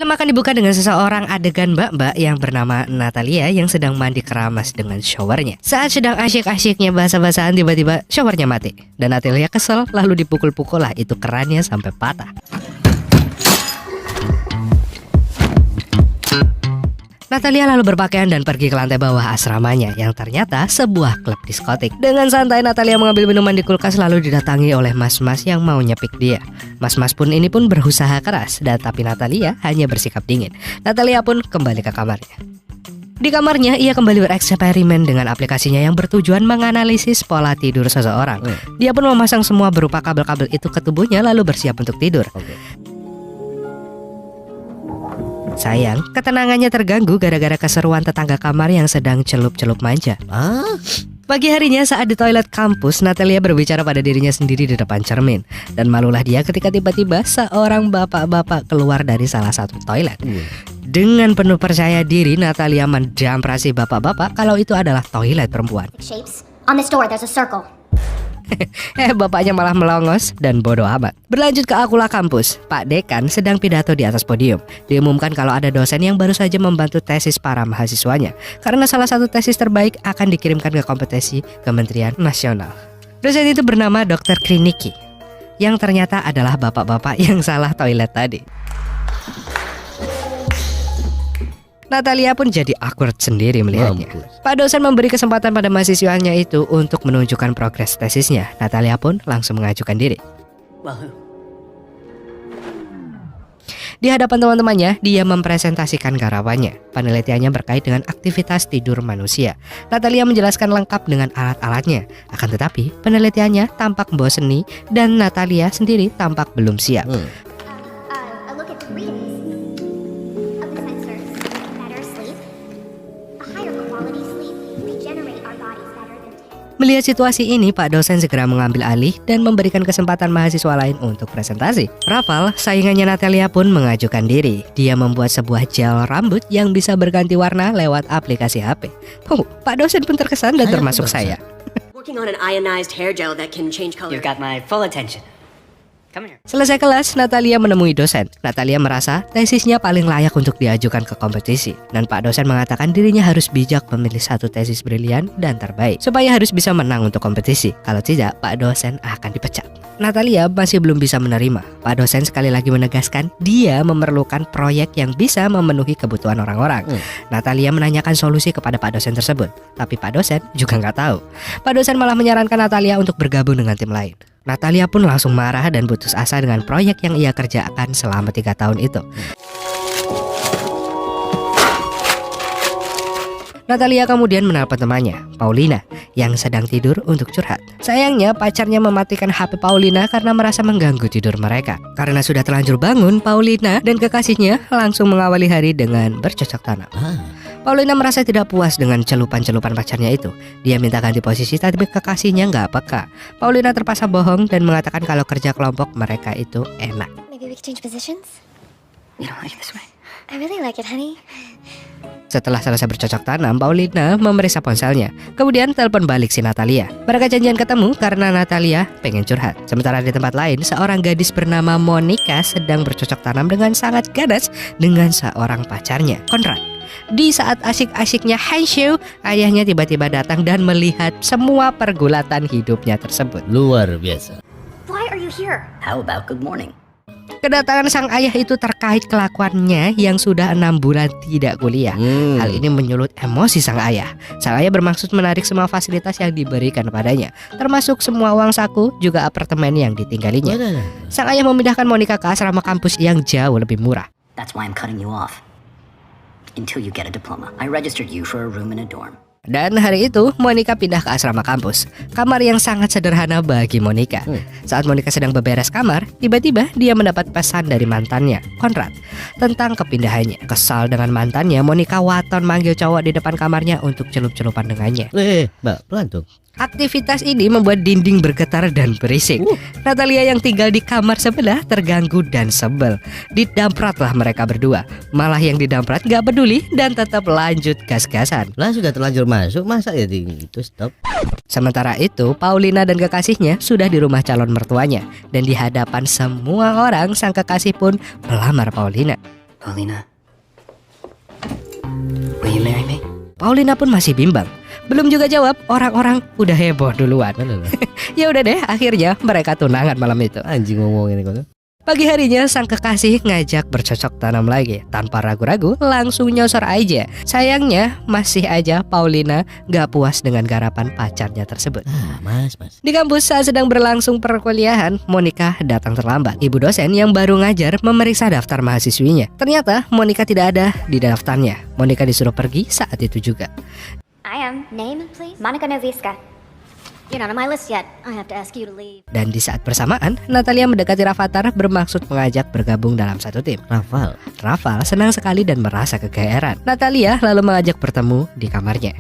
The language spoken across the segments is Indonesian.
Film akan dibuka dengan seseorang adegan mbak-mbak yang bernama Natalia yang sedang mandi keramas dengan showernya. Saat sedang asyik-asyiknya basah-basahan, tiba-tiba showernya mati. Dan Natalia kesel lalu dipukul-pukul lah itu kerannya sampai patah. Natalia lalu berpakaian dan pergi ke lantai bawah asramanya yang ternyata sebuah klub diskotik. Dengan santai Natalia mengambil minuman di kulkas lalu didatangi oleh mas-mas yang mau nyepik dia. Mas-mas pun ini pun berusaha keras dan tapi Natalia hanya bersikap dingin. Natalia pun kembali ke kamarnya. Di kamarnya ia kembali bereksperimen dengan aplikasinya yang bertujuan menganalisis pola tidur seseorang. Dia pun memasang semua berupa kabel-kabel itu ke tubuhnya lalu bersiap untuk tidur. Sayang, ketenangannya terganggu gara-gara keseruan tetangga kamar yang sedang celup-celup manja. Pagi harinya saat di toilet kampus, Natalia berbicara pada dirinya sendiri di depan cermin. Dan malulah dia ketika tiba-tiba seorang bapak-bapak keluar dari salah satu toilet. Dengan penuh percaya diri, Natalia mendamprasi bapak-bapak kalau itu adalah toilet perempuan. On this door there's a circle. Bapaknya malah melongos dan bodoh amat. Berlanjut ke Akula kampus, Pak Dekan sedang pidato di atas podium. Diumumkan kalau ada dosen yang baru saja membantu tesis para mahasiswanya karena salah satu tesis terbaik akan dikirimkan ke kompetisi Kementerian Nasional. Dosen itu bernama Dr. Kriniki, yang ternyata adalah bapak-bapak yang salah toilet tadi. Natalia pun jadi awkward sendiri melihatnya. Pak dosen memberi kesempatan pada mahasiswanya itu untuk menunjukkan progres tesisnya. Natalia pun langsung mengajukan diri. Di hadapan teman-temannya, dia mempresentasikan garapannya. Penelitiannya berkait dengan aktivitas tidur manusia. Natalia menjelaskan lengkap dengan alat-alatnya. Akan tetapi, penelitiannya tampak bosenni dan Natalia sendiri tampak belum siap. Melihat situasi ini, Pak dosen segera mengambil alih dan memberikan kesempatan mahasiswa lain untuk presentasi. Rafal, saingannya Natalia pun mengajukan diri. Dia membuat sebuah gel rambut yang bisa berganti warna lewat aplikasi HP. Pak dosen pun terkesan dan termasuk saya. Working on an ionized hair gel that can change color. You've got my full attention. Selesai kelas, Natalia menemui dosen. Natalia merasa tesisnya paling layak untuk diajukan ke kompetisi. Dan Pak dosen mengatakan dirinya harus bijak memilih satu tesis brilian dan terbaik supaya harus bisa menang untuk kompetisi. Kalau tidak, Pak dosen akan dipecat. Natalia masih belum bisa menerima. Pak dosen sekali lagi menegaskan dia memerlukan proyek yang bisa memenuhi kebutuhan orang-orang. Natalia menanyakan solusi kepada Pak dosen tersebut, tapi Pak dosen juga nggak tahu. Pak dosen malah menyarankan Natalia untuk bergabung dengan tim lain. Natalia pun langsung marah dan putus asa dengan proyek yang ia kerjakan selama 3 tahun itu. Natalia kemudian menelpon temannya, Paulina, yang sedang tidur untuk curhat. Sayangnya pacarnya mematikan HP Paulina karena merasa mengganggu tidur mereka. Karena sudah terlanjur bangun, Paulina dan kekasihnya langsung mengawali hari dengan bercocok tanam. Paulina merasa tidak puas dengan celupan-celupan pacarnya itu. Dia minta ganti posisi tapi kekasihnya nggak peka. Paulina terpaksa bohong dan mengatakan kalau kerja kelompok mereka itu enak. Maybe we could change positions? You don't like it this way? I really like it, honey. Setelah selesai bercocok tanam, Paulina memeriksa ponselnya. Kemudian telepon balik si Natalia. Mereka janjian ketemu karena Natalia pengen curhat. Sementara di tempat lain, seorang gadis bernama Monica sedang bercocok tanam dengan sangat ganas dengan seorang pacarnya, Conrad. Di saat asyik-asyiknya handshow, ayahnya tiba-tiba datang dan melihat semua pergulatan hidupnya tersebut. Luar biasa. Why are you here? How about good morning? Kedatangan sang ayah itu terkait kelakuannya yang sudah 6 bulan tidak kuliah. Hal ini menyulut emosi sang ayah. Sang ayah bermaksud menarik semua fasilitas yang diberikan padanya, termasuk semua uang saku, juga apartemen yang ditinggalinya. Sang ayah memindahkan Monica ke asrama kampus yang jauh lebih murah. That's why I'm cutting you off. Until you get a diploma. I registered you for a room in a dorm. Dan hari itu Monica pindah ke asrama kampus, kamar yang sangat sederhana bagi Monica. Saat Monica sedang beberes kamar, tiba-tiba dia mendapat pesan dari mantannya, Conrad, tentang kepindahannya. Kesal dengan mantannya, Monica waton manggil cowok di depan kamarnya untuk celup-celupan dengannya. Mbak, pelan dong. Aktivitas ini membuat dinding bergetar dan berisik. Natalia yang tinggal di kamar sebelah terganggu dan sebel. Didampratlah mereka berdua. Malah yang didamprat gak peduli dan tetap lanjut gas-gasan. Lah sudah terlanjur masuk, masa ya itu stop. Sementara itu, Paulina dan kekasihnya sudah di rumah calon mertuanya. Dan di hadapan semua orang, sang kekasih pun melamar Paulina. Paulina, will you marry me? Paulina pun masih bimbang. Belum juga jawab, orang-orang udah heboh duluan. Mana lah? Ya udah deh, akhirnya mereka tunangan malam itu. Anjing ngomong ini kok. Pagi harinya sang kekasih ngajak bercocok tanam lagi. Tanpa ragu-ragu langsung nyosor aja. Sayangnya masih aja Paulina gak puas dengan garapan pacarnya tersebut. Mas. Di kampus saat sedang berlangsung perkuliahan, Monica datang terlambat. Ibu dosen yang baru ngajar memeriksa daftar mahasiswinya. Ternyata Monica tidak ada di daftarnya. Monica disuruh pergi saat itu juga. I am. Name, please? Monica Noviska. You're not on my list yet. I have to ask you to leave. Dan di saat bersamaan, Natalia mendekati Rafathar bermaksud mengajak bergabung dalam satu tim. Rafael senang sekali dan merasa kegeeran. Natalia lalu mengajak bertemu di kamarnya.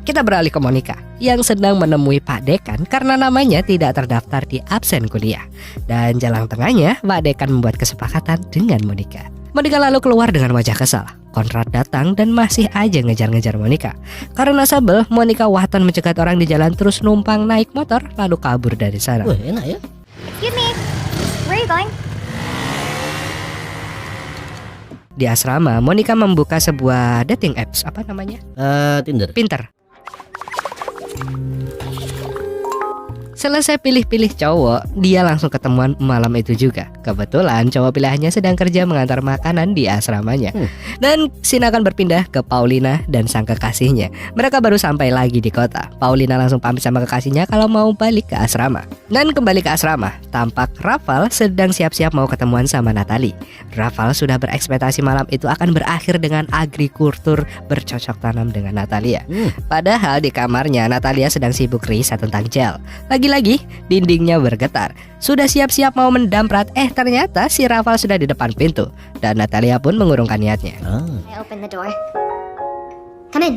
Kita beralih ke Monica yang sedang menemui Pak Dekan karena namanya tidak terdaftar di absen kuliah. Dan jalan tengahnya, Pak Dekan membuat kesepakatan dengan Monica. Monica lalu keluar dengan wajah kesal. Konrad datang dan masih aja ngejar-ngejar Monica. Karena sebel, Monica wahton mencegat orang di jalan terus numpang naik motor lalu kabur dari sana. Wah, enak ya. Excuse me. Where are you going? Di asrama, Monica membuka sebuah dating apps. Apa namanya? Tinder. Pinter. Selesai pilih-pilih cowok, dia langsung ketemuan malam itu juga. Kebetulan cowok pilihannya sedang kerja mengantar makanan di asramanya. Dan scene akan berpindah ke Paulina dan sang kekasihnya. Mereka baru sampai lagi di kota. Paulina langsung pamit sama kekasihnya kalau mau balik ke asrama. Dan kembali ke asrama, tampak Rafael sedang siap-siap mau ketemuan sama Natalie. Rafael sudah berekspektasi malam itu akan berakhir dengan agrikultur bercocok tanam dengan Natalia. Padahal di kamarnya Natalia sedang sibuk riset tentang gel. Lagi-lagi dindingnya bergetar. Sudah siap-siap mau mendamprat, ternyata si Rafael sudah di depan pintu. Dan Natalia pun mengurungkan niatnya. I open the door. Come in.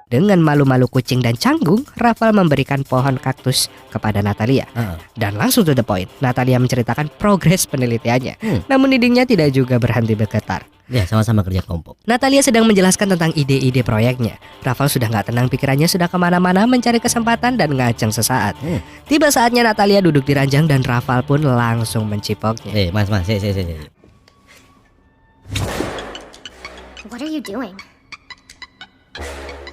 Dengan malu-malu kucing dan canggung, Rafael memberikan pohon kaktus kepada Natalia. Dan langsung to the point, Natalia menceritakan progres penelitiannya. Namun dindingnya tidak juga berhenti bergetar. Ya, sama-sama kerja kelompok. Natalia sedang menjelaskan tentang ide-ide proyeknya. Rafael sudah gak tenang, pikirannya sudah kemana-mana mencari kesempatan dan ngaceng sesaat. Tiba saatnya Natalia duduk di ranjang dan Rafael pun langsung mencipoknya. Mas, saya. What are you doing?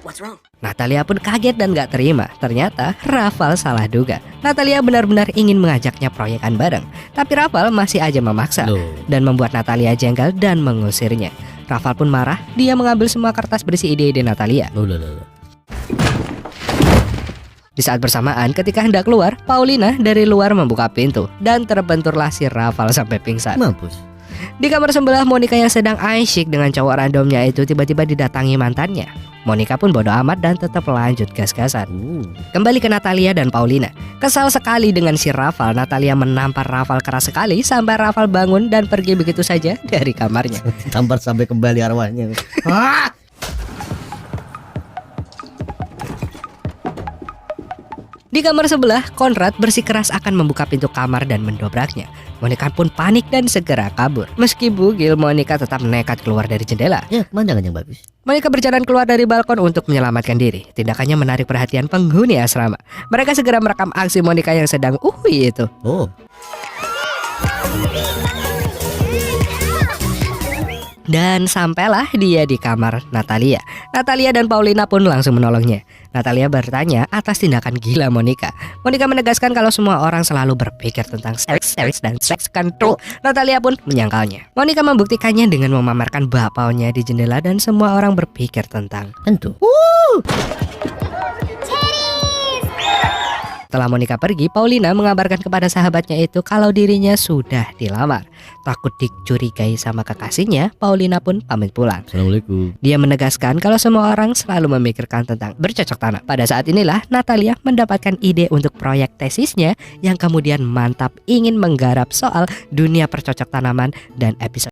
What's wrong? Natalia pun kaget dan gak terima. Ternyata Rafael salah duga. Natalia benar-benar ingin mengajaknya proyekan bareng. Tapi Rafael masih aja memaksa dan membuat Natalia jengkel dan mengusirnya. Rafael pun marah. Dia mengambil semua kertas berisi ide-ide Natalia. Di saat bersamaan ketika hendak keluar, Paulina dari luar membuka pintu dan terbenturlah si Rafael sampai pingsan. Mampus. Di kamar sebelah, Monica yang sedang asyik dengan cowok randomnya itu tiba-tiba didatangi mantannya. Monica pun bodo amat dan tetap lanjut gas-gasan. Kembali ke Natalia dan Paulina. Kesal sekali dengan si Rafael, Natalia menampar Rafael keras sekali sampai Rafael bangun dan pergi begitu saja dari kamarnya. Tampar sampai kembali arwahnya. Di kamar sebelah, Konrad bersikeras akan membuka pintu kamar dan mendobraknya. Monica pun panik dan segera kabur. Meski bugil, Monica tetap nekat keluar dari jendela. Ya, pemandangan yang bagus. Monica berjalan keluar dari balkon untuk menyelamatkan diri. Tindakannya menarik perhatian penghuni asrama. Mereka segera merekam aksi Monica yang sedang itu. Dan sampailah dia di kamar Natalia. Natalia dan Paulina pun langsung menolongnya. Natalia bertanya atas tindakan gila Monica. Monica menegaskan kalau semua orang selalu berpikir tentang seks dan seks control. Natalia pun menyangkalnya. Monica membuktikannya dengan memamerkan bapaunya di jendela dan semua orang berpikir tentang Tentu. Setelah Monica pergi, Paulina mengabarkan kepada sahabatnya itu kalau dirinya sudah dilamar. Takut dicurigai sama kekasihnya, Paulina pun pamit pulang. Assalamualaikum. Dia menegaskan kalau semua orang selalu memikirkan tentang bercocok tanam. Pada saat inilah Natalia mendapatkan ide untuk proyek tesisnya yang kemudian mantap ingin menggarap soal dunia percocok tanaman dan episode